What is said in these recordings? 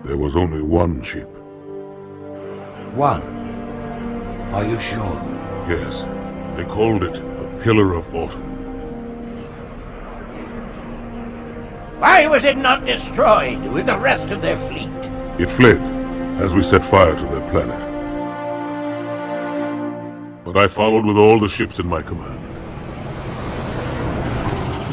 There was only one ship. One? Are you sure? Yes. They called it a Pillar of Autumn. Why was it not destroyed with the rest of their fleet? It fled as we set fire to their planet. But I followed with all the ships in my command.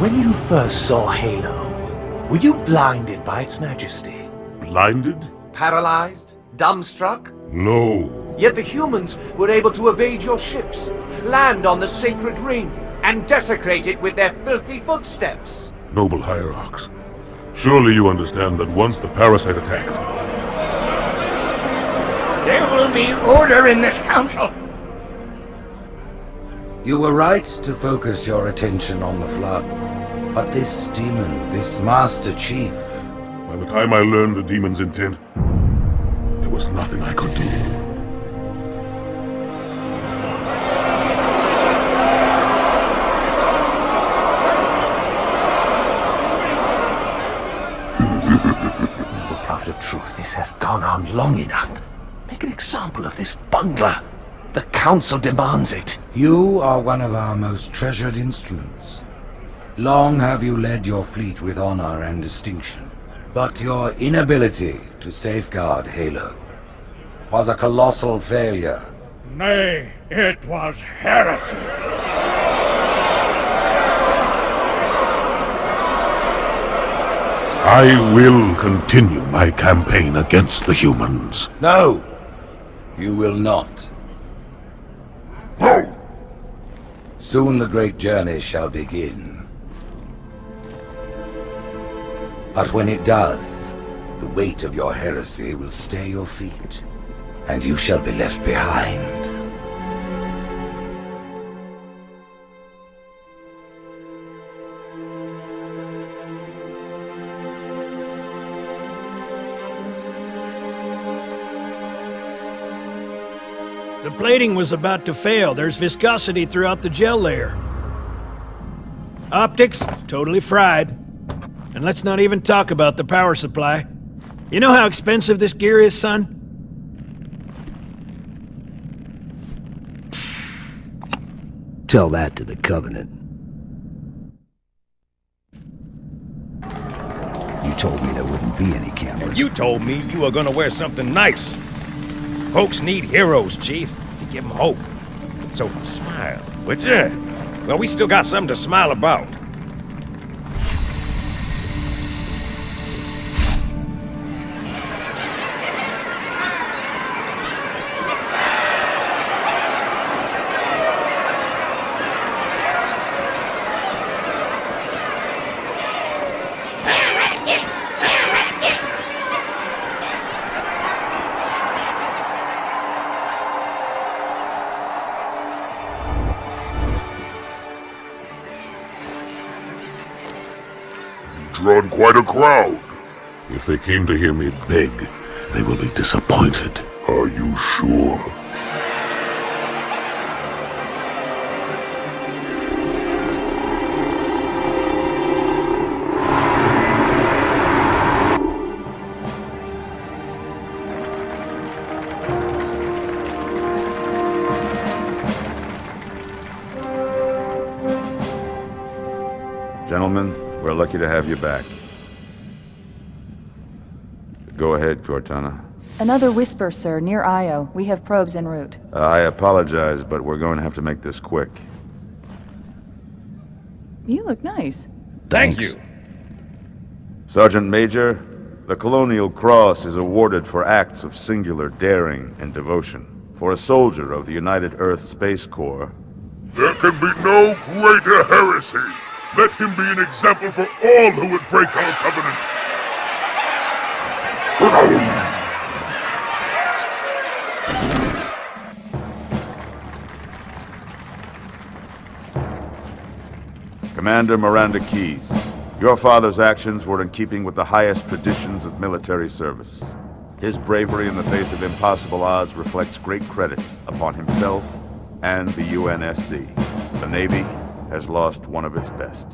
When you first saw Halo, were you blinded by its majesty? Blinded? Paralyzed? Dumbstruck? No. Yet the humans were able to evade your ships, land on the sacred ring, and desecrate it with their filthy footsteps. Noble hierarchs, surely you understand that once the parasite attacked... There will be order in this council. You were right to focus your attention on the Flood. But this demon, this Master Chief... By the time I learned the demon's intent, there was nothing I could do. Noble Prophet of Truth, this has gone on long enough. Make an example of this bungler. The Council demands it. You are one of our most treasured instruments. Long have you led your fleet with honor and distinction. But your inability to safeguard Halo was a colossal failure. Nay, it was heresy. I will continue my campaign against the humans. No, you will not. No! Soon the great journey shall begin. But when it does, the weight of your heresy will stay your feet, and you shall be left behind. The plating was about to fail. There's viscosity throughout the gel layer. Optics, totally fried. And let's not even talk about the power supply. You know how expensive this gear is, son? Tell that to the Covenant. You told me there wouldn't be any cameras. You told me you were gonna wear something nice. Folks need heroes, Chief, to give them hope. So smile, would ya? Well, we still got something to smile about. Drawn quite a crowd. If they came to hear me beg, they will be disappointed. Are you sure? Gentlemen, we're lucky to have you back. Go ahead, Cortana. Another whisper, sir, near Io. We have probes en route. I apologize, but we're going to have to make this quick. You look nice. Thank you. Sergeant Major, the Colonial Cross is awarded for acts of singular daring and devotion. For a soldier of the United Earth Space Corps. There can be no greater heresy. Let him be an example for all who would break our covenant. Commander Miranda Keyes, your father's actions were in keeping with the highest traditions of military service. His bravery in the face of impossible odds reflects great credit upon himself and the UNSC. The Navy has lost one of its best.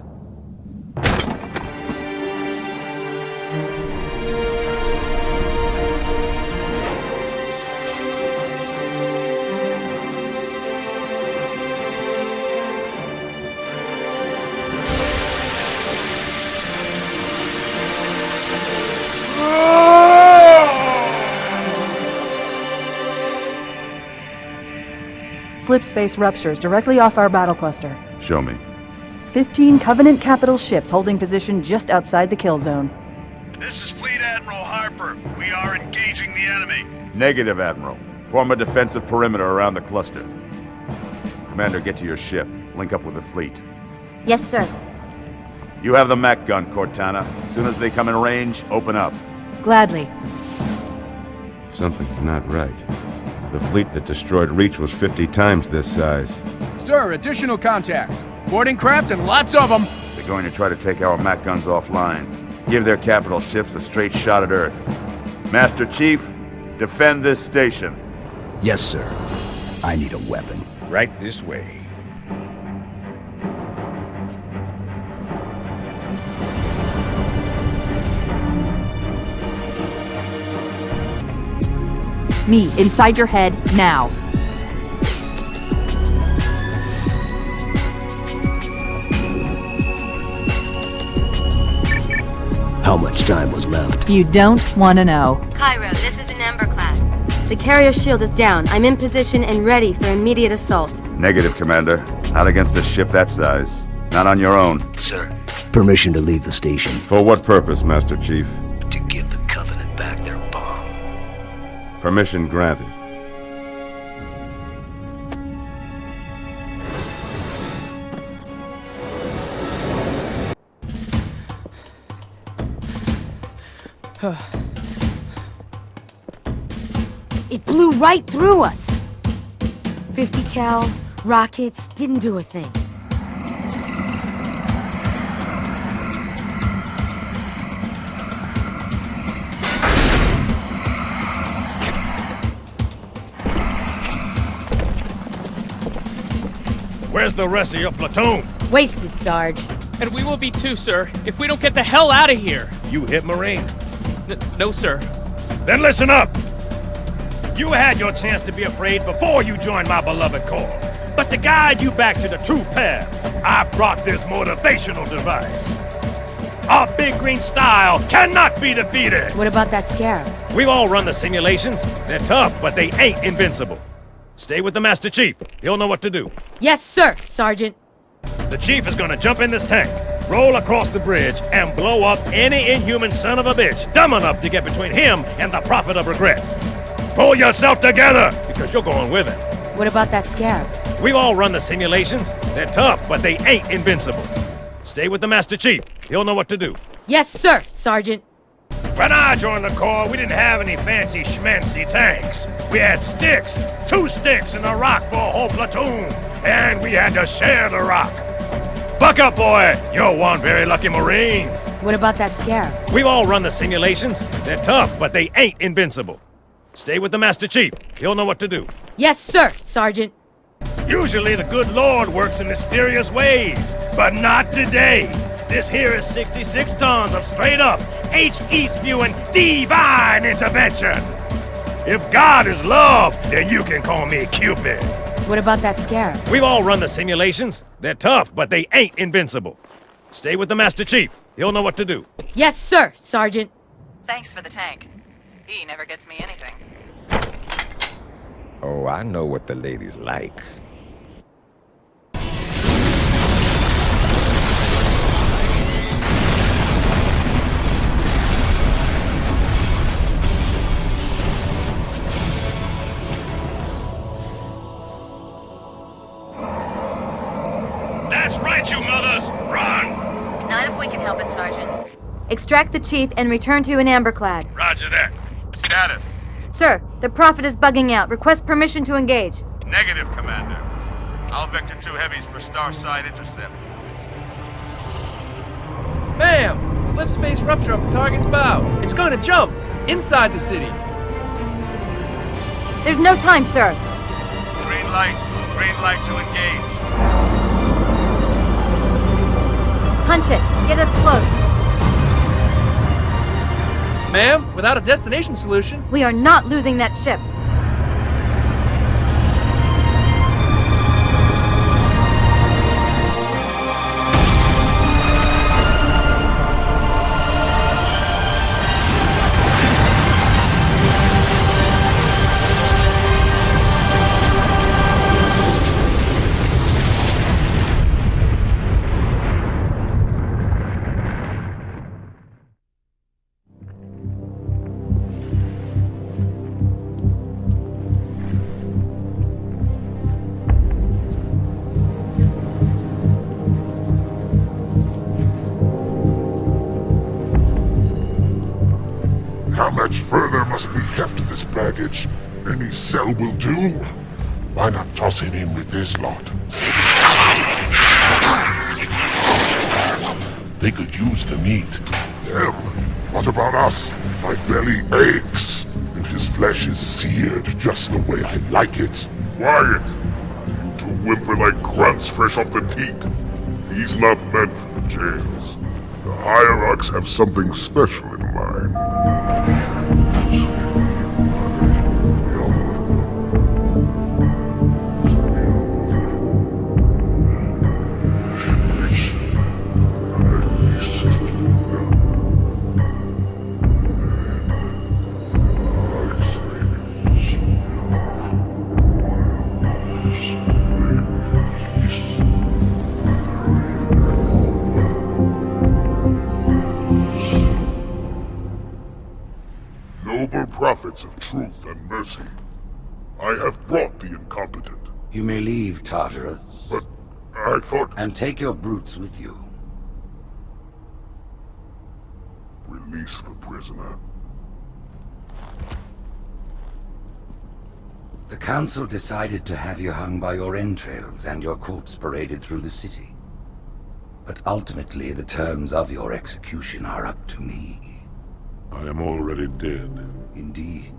slip space ruptures directly off our battle cluster. Show me. 15 Covenant capital ships holding position just outside the kill zone. This is Fleet Admiral Harper. We are engaging the enemy. Negative, Admiral. Form a defensive perimeter around the cluster. Commander, get to your ship. Link up with the fleet. Yes, sir. You have the mech gun, Cortana. As soon as they come in range, open up. Gladly. Something's not right. The fleet that destroyed Reach was 50 times this size. Sir, additional contacts. Boarding craft and lots of them. They're going to try to take our mech guns offline. Give their capital ships a straight shot at Earth. Master Chief, defend this station. Yes, sir. I need a weapon. Right this way. Me, inside your head, now. How much time was left? You don't want to know. Cairo, this is an Emberclad. The carrier shield is down. I'm in position and ready for immediate assault. Negative, Commander. Not against a ship that size. Not on your own. Sir, permission to leave the station. For what purpose, Master Chief? To give the Covenant back their bomb. Permission granted. It blew right through us. 50 cal, rockets, didn't do a thing. Where's the rest of your platoon? Wasted, Sarge. And we will be too, sir, if we don't get the hell out of here. You hit Marine? No, sir. Then listen up! You had your chance to be afraid before you joined my beloved Corps. But to guide you back to the true path, I brought this motivational device. Our big green style cannot be defeated! What about that scarab? We've all run the simulations. They're tough, but they ain't invincible. Stay with the Master Chief. He'll know what to do. Yes, sir, Sergeant. The Chief is gonna jump in this tank, roll across the bridge, and blow up any inhuman son of a bitch dumb enough to get between him and the Prophet of Regret. Pull yourself together, because you're going with him. What about that scarab? We've all run the simulations. They're tough, but they ain't invincible. Stay with the Master Chief. He'll know what to do. Yes, sir, Sergeant. When I joined the Corps, we didn't have any fancy schmancy tanks. We had sticks, 2 sticks and a rock for a whole platoon, and we had to share the rock. Buck up, boy. You're one very lucky Marine. What about that scarab? We've all run the simulations. They're tough, but they ain't invincible. Stay with the Master Chief. He'll know what to do. Yes, sir, Sergeant. Usually the good Lord works in mysterious ways, but not today. This here is 66 tons of straight-up, H-East-viewing divine intervention. If God is love, then you can call me Cupid. What about that scarab? We've all run the simulations. They're tough, but they ain't invincible. Stay with the Master Chief. He'll know what to do. Yes, sir, Sergeant. Thanks for the tank. He never gets me anything. Oh, I know what the ladies like. That's right, you mothers! Run! Not if we can help it, Sergeant. Extract the Chief and return to an Amberclad. Roger that. Status. Sir, the Prophet is bugging out. Request permission to engage. Negative, Commander. I'll vector 2 heavies for Starside intercept. Bam! Slip space rupture off the target's bow. It's going to jump inside the city. There's no time, sir. Green light to engage. Punch it. Get us close. Ma'am, without a destination solution. We are not losing that ship. much further must we heft this baggage? Any cell will do. Why not toss him in with this lot? They could use the meat. Hell, what about us? My belly aches, and his flesh is seared just the way I like it. Quiet! You two whimper like grunts fresh off the teat. He's not meant for the jails. The hierarchs have something special in mind. Noble prophets of truth and mercy, I have brought the incompetent. You may leave, Tartarus. But I thought... And take your brutes with you. Release the prisoner. The Council decided to have you hung by your entrails and your corpse paraded through the city. But ultimately, the terms of your execution are up to me. I am already dead. Indeed.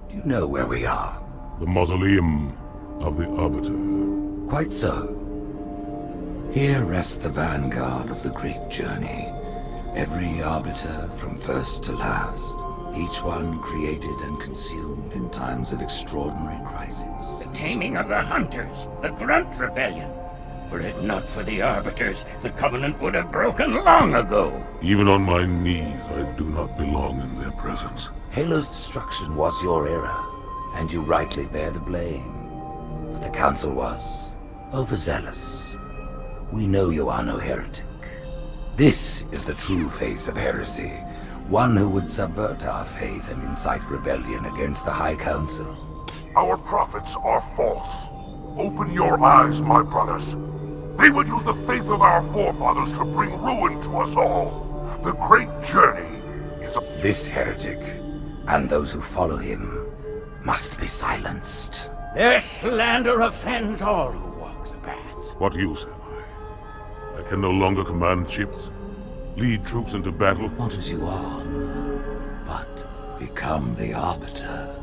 Do you know where we are? The mausoleum of the Arbiter. Quite so. Here rests the vanguard of the great journey. Every Arbiter from first to last. Each one created and consumed in times of extraordinary crisis. The taming of the Hunters, the Grunt Rebellion. Were it not for the Arbiters, the Covenant would have broken long ago. Even on my knees, I do not belong in their presence. Halo's destruction was your error, and you rightly bear the blame. But the Council was overzealous. We know you are no heretic. This is the true face of heresy. One who would subvert our faith and incite rebellion against the High Council. Our prophets are false. Open your eyes, my brothers. They would use the faith of our forefathers to bring ruin to us all. The great journey is a... This heretic, and those who follow him, must be silenced. Their slander offends all who walk the path. What use am I? I can no longer command ships, lead troops into battle. Not as you are, but become the Arbiter.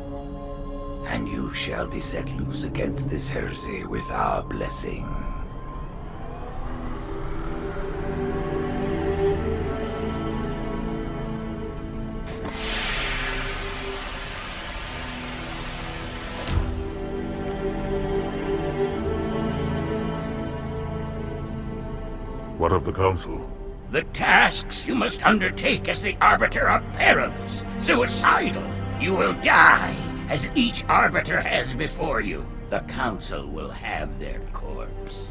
And you shall be set loose against this heresy with our blessing. What of the Council? The tasks you must undertake as the Arbiter are perilous, suicidal. You will die, as each Arbiter has before you. The Council will have their corpse.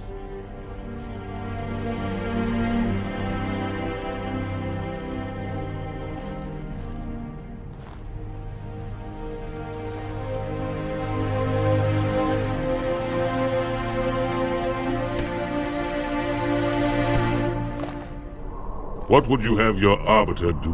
What would you have your Arbiter do?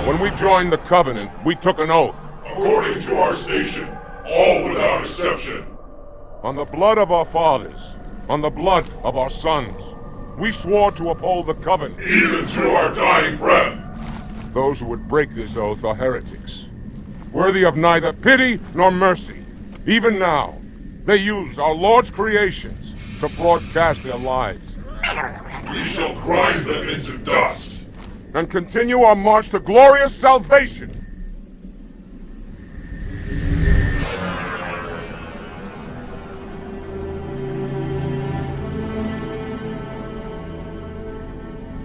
When we joined the Covenant, we took an oath. According to our station, all without exception. On the blood of our fathers, on the blood of our sons, we swore to uphold the Covenant. Even to our dying breath. Those who would break this oath are heretics, worthy of neither pity nor mercy. Even now, they use our Lord's creations to broadcast their lies. We shall grind them into dust. And continue our march to glorious salvation.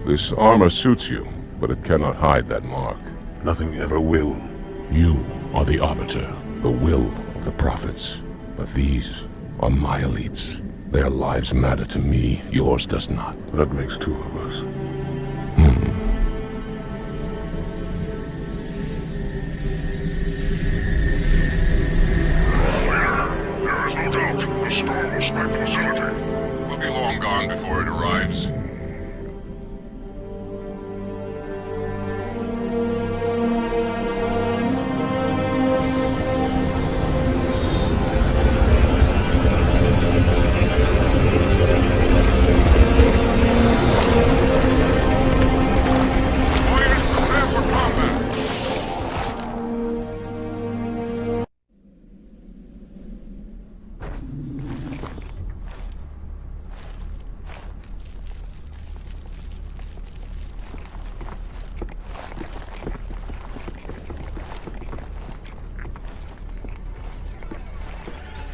This armor suits you, but it cannot hide that mark. Nothing ever will. You are the Arbiter, the will of the prophets. But these are my elites. Their lives matter to me, yours does not. That makes two of us. There is no doubt a strong sniper facility. done before it arrives.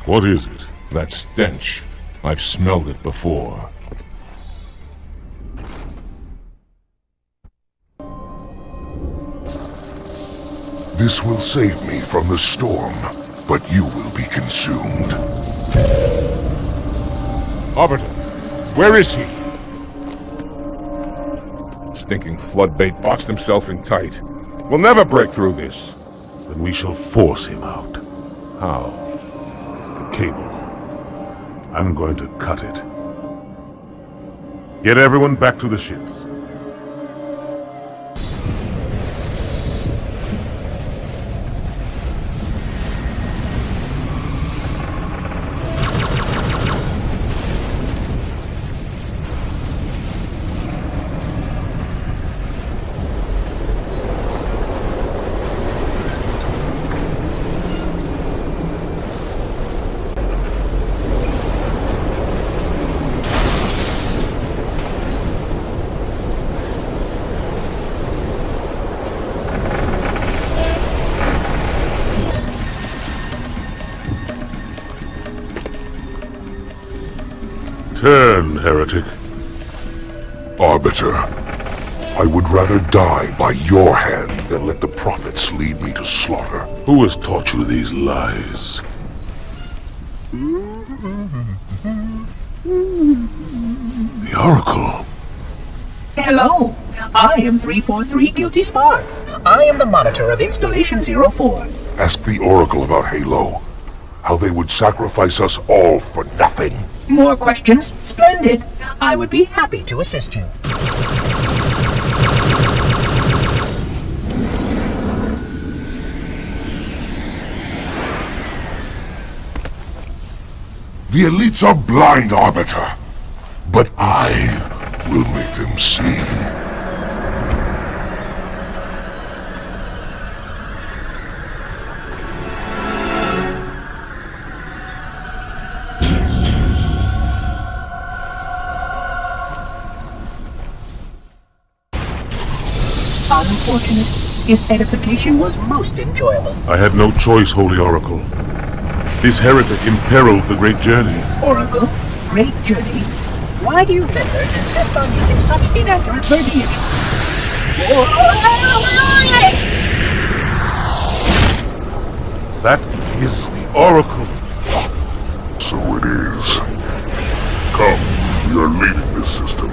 What is it? That stench. I've smelled it before. This will save me from the storm, but you will be consumed. Arbiter, where is he? Stinking floodbait boxed himself in tight. We'll never break through this. Then we shall force him out. How? The cable. I'm going to cut it. Get everyone back to the ships. Turn, heretic. Arbiter, I would rather die by your hand than let the prophets lead me to slaughter. Who has taught you these lies? The Oracle. Hello, I am 343 Guilty Spark. I am the monitor of Installation 04. Ask the Oracle about Halo. How they would sacrifice us all for nothing. More questions? Splendid. I would be happy to assist you. The elites are blind, Arbiter. But I will make them see. Unfortunate. His edification was most enjoyable. I had no choice, Holy Oracle. This heretic imperiled the great journey. Oracle, great journey. Why do you members insist on using such inaccurate verbiage? That is the Oracle. So it is. Come, we are leaving this system.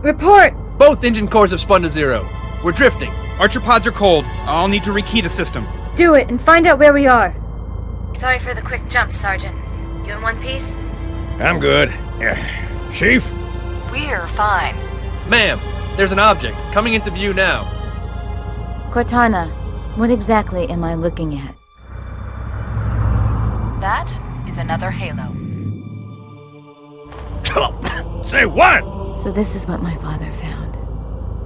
Report! Both engine cores have spun to zero. We're drifting. Archer pods are cold. I'll need to rekey the system. Do it and find out where we are. Sorry for the quick jump, Sergeant. You in one piece? I'm good. Chief? We're fine. Ma'am, there's an object coming into view now. Cortana, what exactly am I looking at? That is another Halo. Say what? So this is what my father found.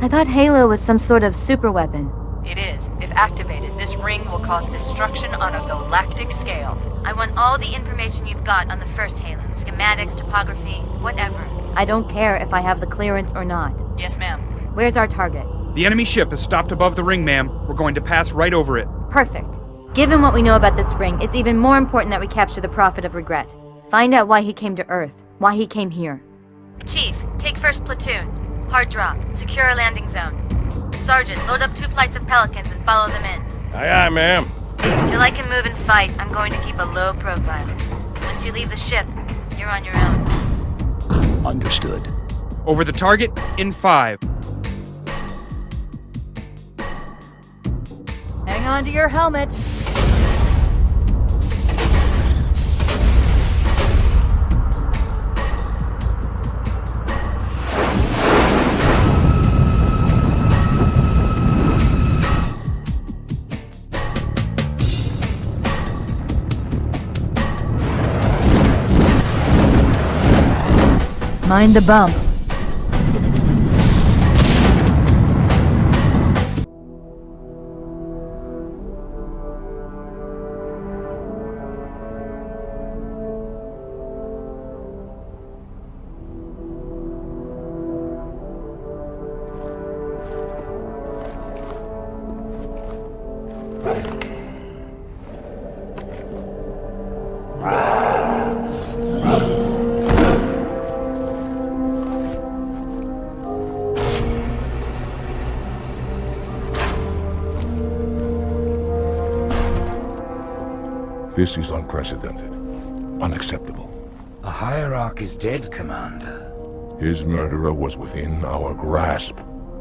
I thought Halo was some sort of super weapon. It is. If activated, this ring will cause destruction on a galactic scale. I want all the information you've got on the first Halo. Schematics, topography, whatever. I don't care if I have the clearance or not. Yes, ma'am. Where's our target? The enemy ship is stopped above the ring, ma'am. We're going to pass right over it. Perfect. Given what we know about this ring, it's even more important that we capture the Prophet of Regret. Find out why he came to Earth, why he came here. Chief, take first platoon. Hard drop. Secure a landing zone. Sergeant, load up 2 flights of Pelicans and follow them in. Aye, aye, ma'am. Till I can move and fight, I'm going to keep a low profile. Once you leave the ship, you're on your own. Understood. Over the target in 5. on to your helmet. Mind the bump. This is unprecedented. Unacceptable. A hierarch is dead, Commander. His murderer was within our grasp.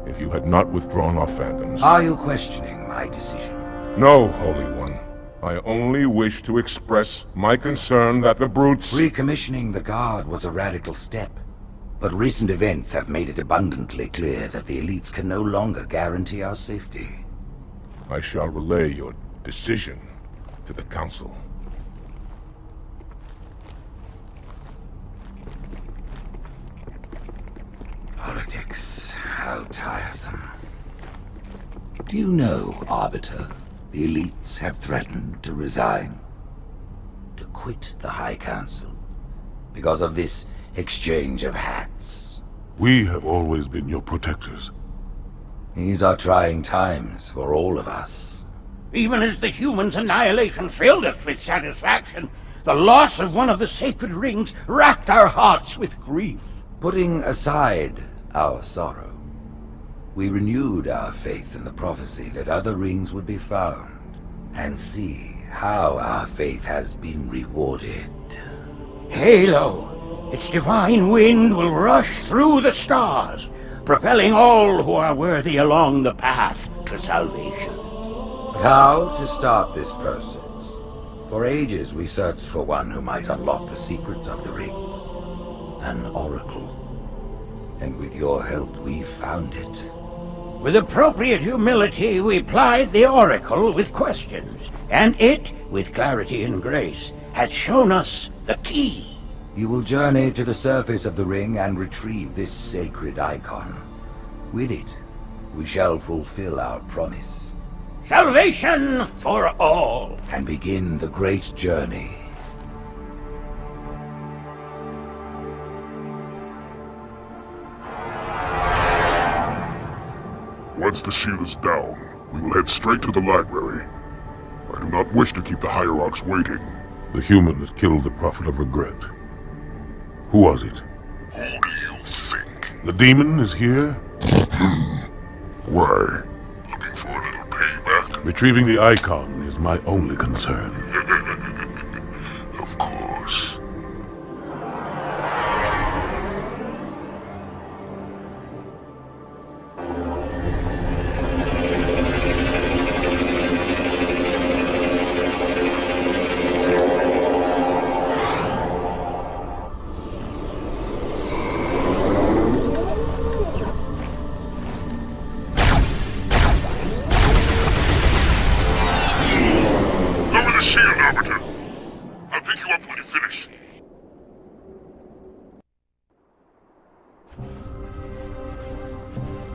If you had not withdrawn our phantoms... Are you questioning my decision? No, Holy One. I only wish to express my concern that the brutes... Recommissioning the Guard was a radical step. But recent events have made it abundantly clear that the elites can no longer guarantee our safety. I shall relay your decision to the Council. Politics, how tiresome. Do you know, Arbiter, the elites have threatened to resign, to quit the High Council, because of this exchange of hats? We have always been your protectors. These are trying times for all of us. Even as the humans' annihilation filled us with satisfaction, the loss of one of the sacred rings racked our hearts with grief. Putting aside our sorrow, we renewed our faith in the prophecy that other rings would be found, and see how our faith has been rewarded. Halo, its divine wind will rush through the stars, propelling all who are worthy along the path to salvation. But how to start this process? For ages we searched for one who might unlock the secrets of the rings. An oracle. And with your help, we found it. With appropriate humility, we plied the oracle with questions, and it, with clarity and grace, has shown us the key. You will journey to the surface of the ring and retrieve this sacred icon. With it, we shall fulfill our promise. Salvation for all. And begin the great journey. Once the shield is down, we will head straight to the library. I do not wish to keep the hierarchs waiting. The human that killed the Prophet of Regret. Who was it? Who do you think? The demon is here? Why? Looking for a little payback? Retrieving the icon is my only concern. Of course.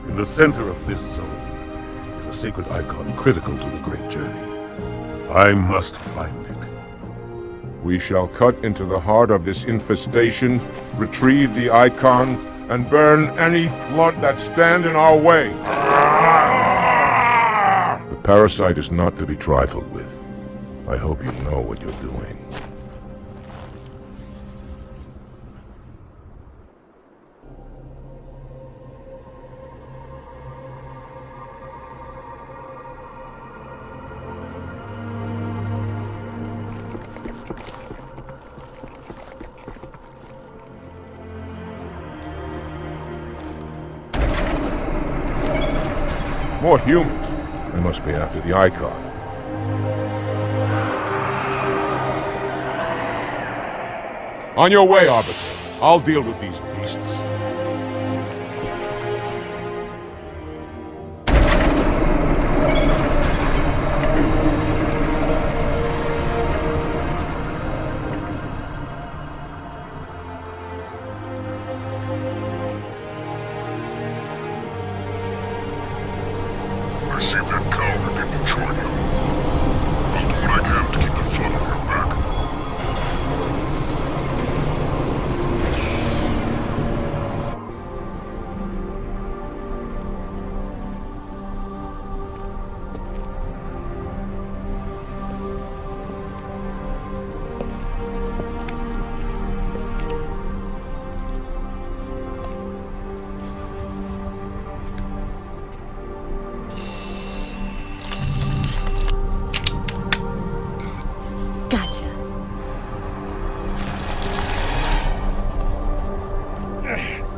In the center of this zone is a sacred icon critical to the great journey. I must find it. We shall cut into the heart of this infestation, retrieve the icon, and burn any flood that stand in our way. The parasite is not to be trifled with. I hope you know what you're doing. More humans. They must be after the icon. On your way, Arbiter. I'll deal with these beasts. I see that cow that didn't join you. I'll do what I can to keep the flood off your back.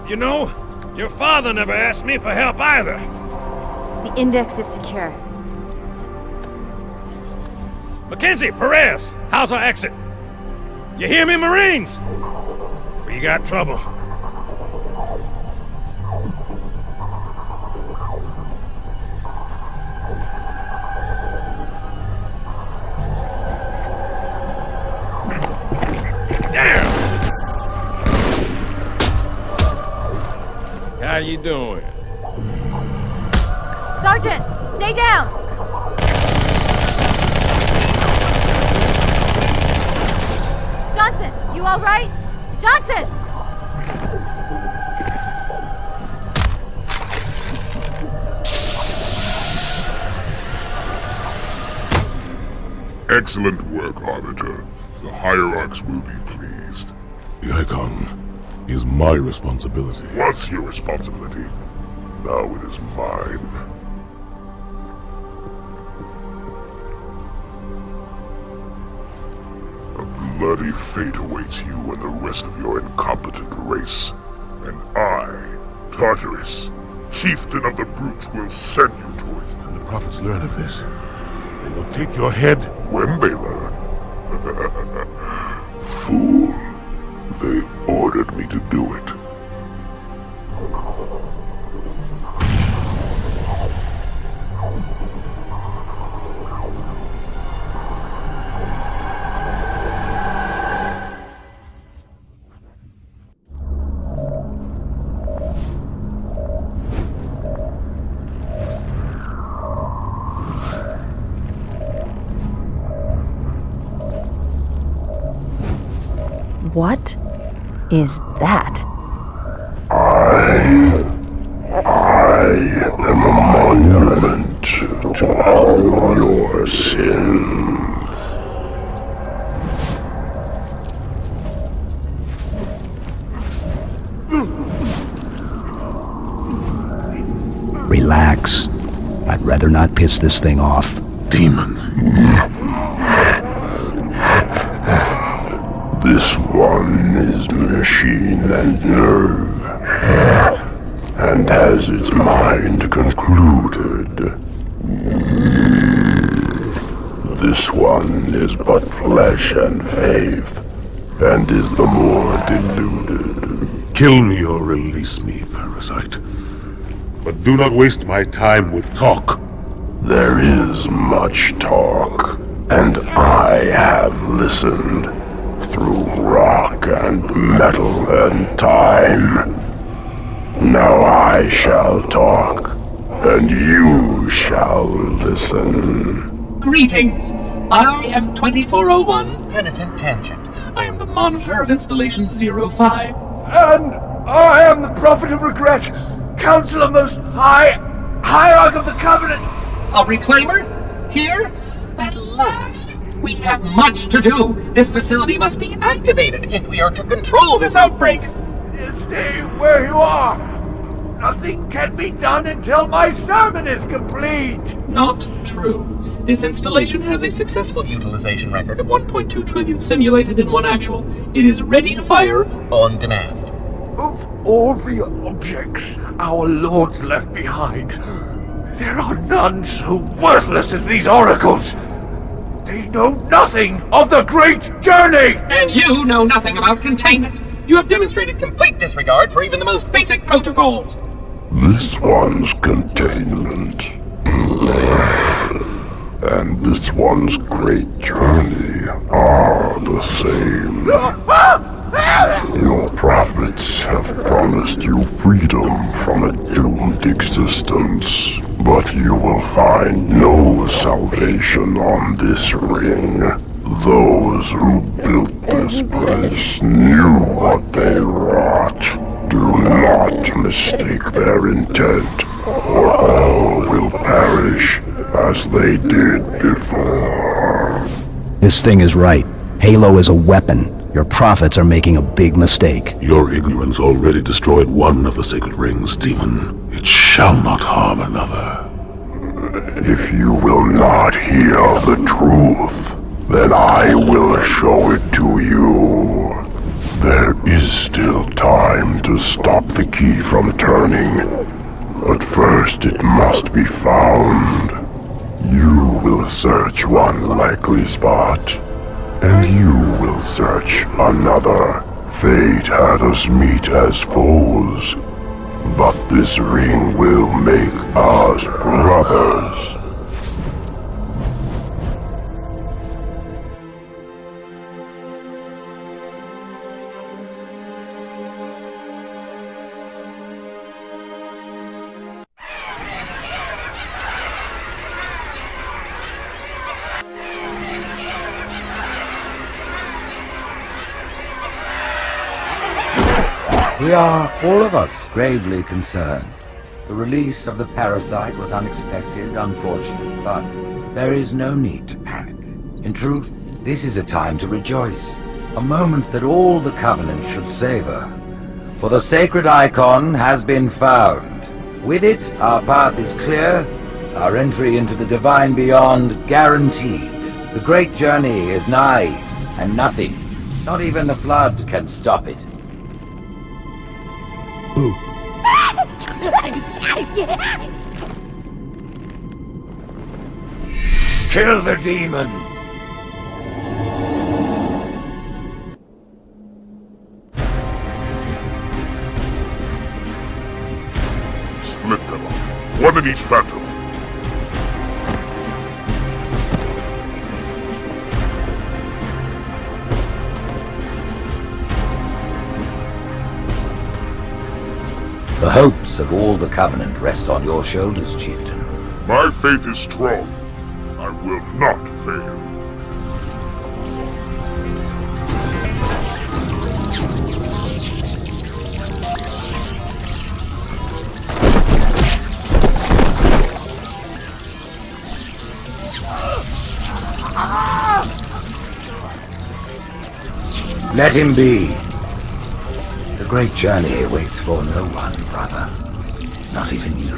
You know, your father never asked me for help either. The index is secure. Mackenzie, Perez, how's our exit? You hear me, Marines? We got trouble. How you doing? Sergeant, stay down! Johnson, you all right? Johnson! Excellent work, Arbiter. The Hierarchs will be pleased. The Icon is my responsibility. Was your responsibility. Now it is mine. A bloody fate awaits you and the rest of your incompetent race. And I, Tartarus, chieftain of the brutes, will send you to it. When the prophets learn of this, they will take your head. When they learn. Fool. They ordered me to do it. What is that? I am a monument to all your sins. Relax. I'd rather not piss this thing off. Demon. This one is machine and nerve, and has its mind concluded. This one is but flesh and faith, and is the more deluded. Kill me or release me, parasite. But do not waste my time with talk. There is much talk, and I have listened. Through rock and metal and time. Now I shall talk, and you shall listen. Greetings! I am 2401 Penitent Tangent. I am the monitor of Installation 05. And I am the Prophet of Regret, Counselor Most High, Hierarch of the Covenant. A reclaimer? Here? At last! We have much to do! This facility must be activated if we are to control this outbreak! Stay where you are! Nothing can be done until my sermon is complete! Not true. This installation has a successful utilization record of 1.2 trillion simulated and 1 actual. It is ready to fire on demand. Of all the objects our lords left behind, there are none so worthless as these oracles! They know nothing of the Great Journey! And you know nothing about containment. You have demonstrated complete disregard for even the most basic protocols. This one's containment. And this one's great journey are the same. Your prophets have promised you freedom from a doomed existence, but you will find no salvation on this ring. Those who built this place knew what they wrought. Do not mistake their intent, or all will perish as they did before. This thing is right. Halo is a weapon. Your prophets are making a big mistake. Your ignorance already destroyed one of the sacred rings, demon. It shall not harm another. If you will not hear the truth, then I will show it to you. There is still time to stop the key from turning, but first it must be found. You will search one likely spot, and you will search another. Fate had us meet as foes, but this ring will make us brothers. We are, all of us, gravely concerned. The release of the parasite was unexpected, unfortunate, but there is no need to panic. In truth, this is a time to rejoice. A moment that all the Covenant should savor. For the sacred icon has been found. With it, our path is clear, our entry into the divine beyond guaranteed. The great journey is nigh, and nothing, not even the flood, can stop it. Ooh. Kill the demon! Split them up, one in each phantom. The hopes of all the Covenant rest on your shoulders, Chieftain. My faith is strong. I will not fail. Let him be. The great journey waits for no one, brother. Not even you.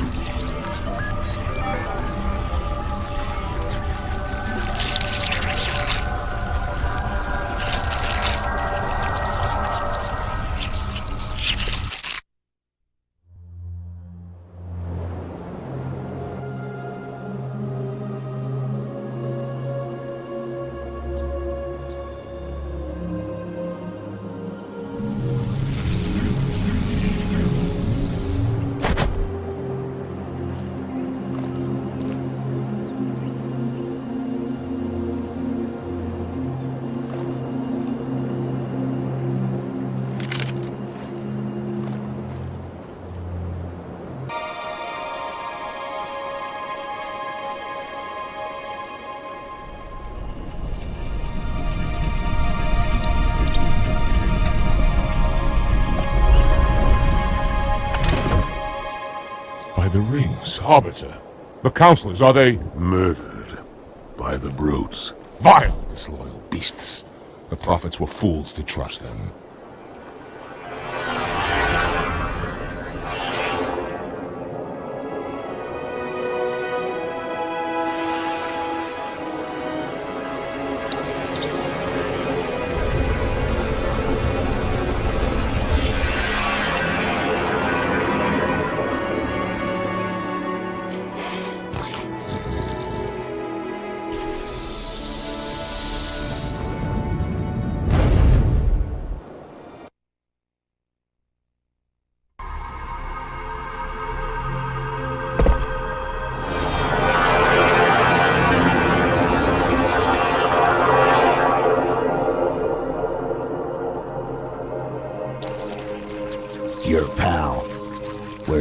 The rings, Arbiter. The counselors, are they... Murdered by the brutes. Vile, disloyal beasts. The prophets were fools to trust them.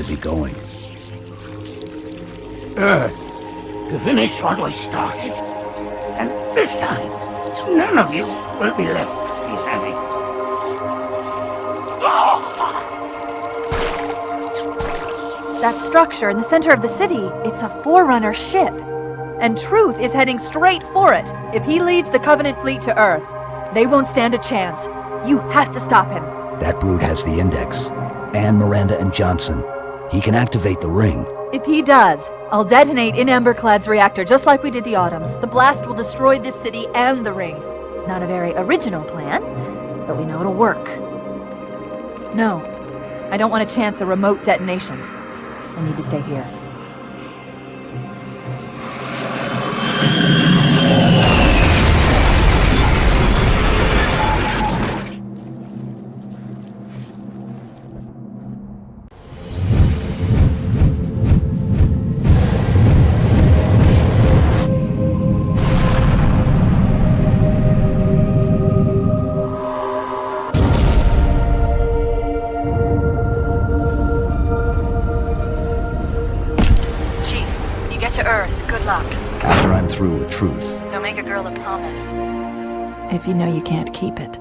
Where's he going? Earth, to finish what we started. And this time, none of you will be left behind. That structure in the center of the city, it's a Forerunner ship. And Truth is heading straight for it. If he leads the Covenant fleet to Earth, they won't stand a chance. You have to stop him. That brute has the Index. And Miranda and Johnson. He can activate the ring. If he does, I'll detonate in Emberclad's reactor just like we did the Autumn's. The blast will destroy this city and the ring. Not a very original plan, but we know it'll work. No, I don't want to chance a remote detonation. I need to stay here. After I'm through with Truth. Don't make a girl a promise. If you know you can't keep it.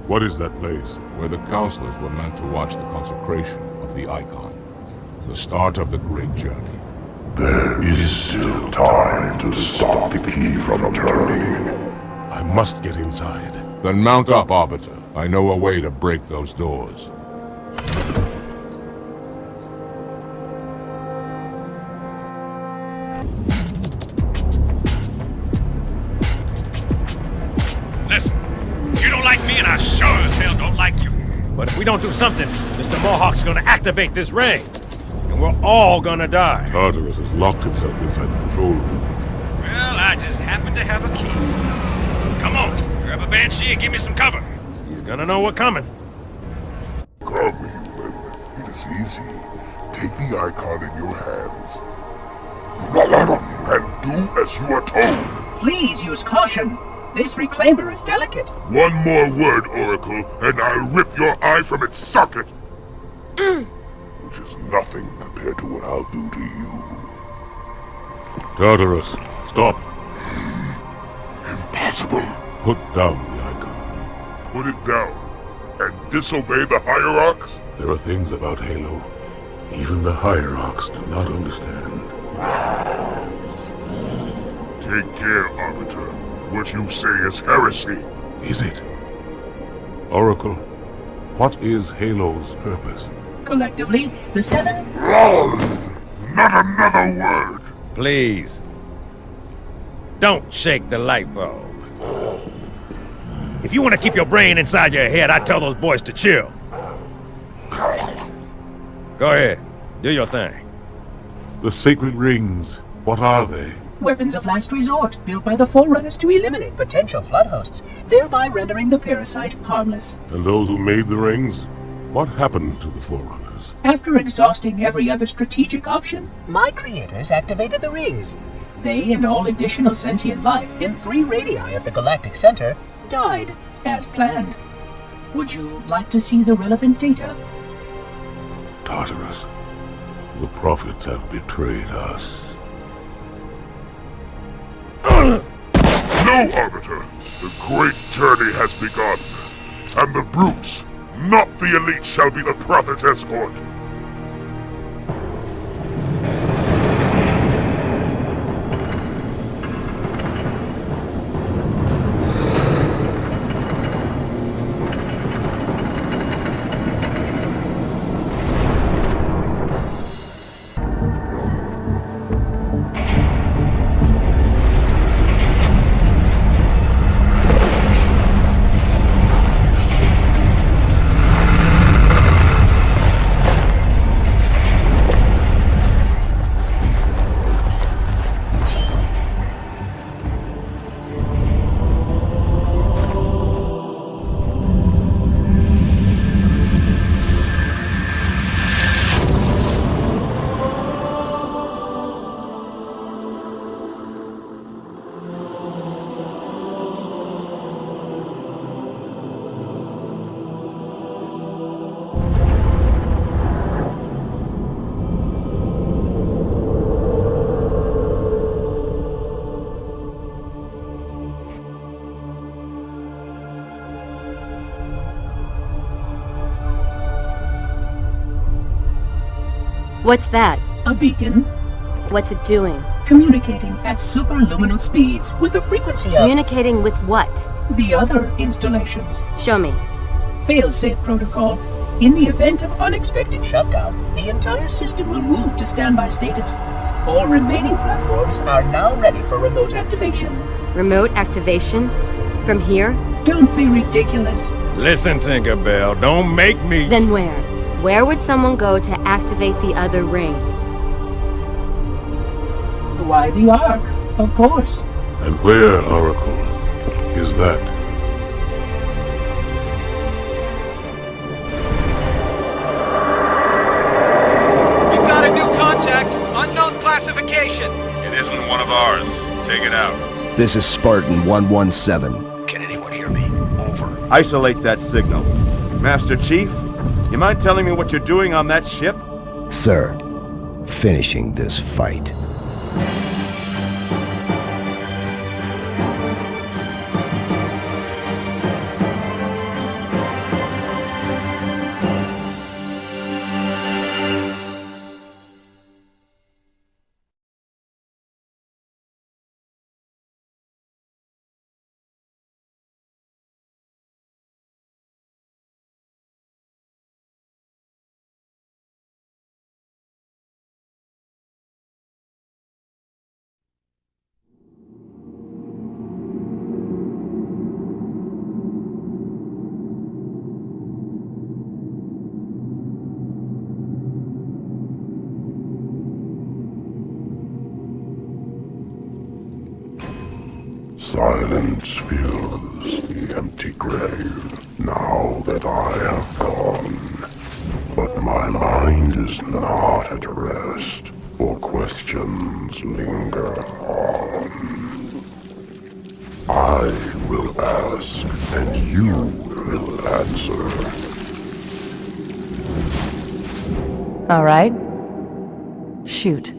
What is that place? Where the counselors were meant to watch the consecration of the Icon. The start of the great journey. There is still time to stop the key from turning. I must get inside. Then mount up, Arbiter. I know a way to break those doors. Listen, you don't like me and I sure as hell don't like you. But if we don't do something, Mr. Mohawk's gonna activate this ring. And we're all gonna die. Tartarus has locked himself inside the control room. Well, I just happen to have a key. Come on, grab a banshee and give me some cover. He's gonna know we're coming. Come, human. It is easy. Take the Icon in your hands. And do as you are told. Please use caution. This reclaimer is delicate. One more word, Oracle, and I'll rip your eye from its socket. Which is nothing compared to what I'll do to you. Tartarus, stop. Impossible. Put down the Icon. Put it down and disobey the Hierarchs? There are things about Halo even the Hierarchs do not understand. Take care, Arbiter. What you say is heresy. Is it? Oracle, what is Halo's purpose? Collectively, the Seven... Not another word! Please. Don't shake the light bulb. If you want to keep your brain inside your head, I tell those boys to chill. Go ahead. Do your thing. The sacred rings, what are they? Weapons of last resort, built by the Forerunners to eliminate potential flood hosts, thereby rendering the parasite harmless. And those who made the rings? What happened to the Forerunners? After exhausting every other strategic option, my creators activated the rings. They and all additional sentient life in 3 radii of the galactic center died, as planned. Would you like to see the relevant data? Tartarus, the prophets have betrayed us. No, Arbiter! The great journey has begun, and the brutes, not the elite, shall be the Prophet's escort. What's that? A beacon. What's it doing? Communicating at superluminal speeds with the frequency of... Communicating with what? the other installations. Show me. Fail-safe protocol. In the event of unexpected shutdown, the entire system will move to standby status. All remaining platforms are now ready for remote activation. Remote activation? From here? Don't be ridiculous. Listen, Tinkerbell, don't make me... Then where? Where would someone go to activate the other rings? Why, the Ark, of course. And where, Oracle, is that? We've got a new contact. Unknown classification. It isn't one of ours. Take it out. This is Spartan 117. Can anyone hear me? Over. Isolate that signal. Master Chief, you mind telling me what you're doing on that ship? Sir, finishing this fight. Silence fills the empty grave now that I have gone. But my mind is not at rest, for questions linger on. I will ask, and you will answer. All right. Shoot.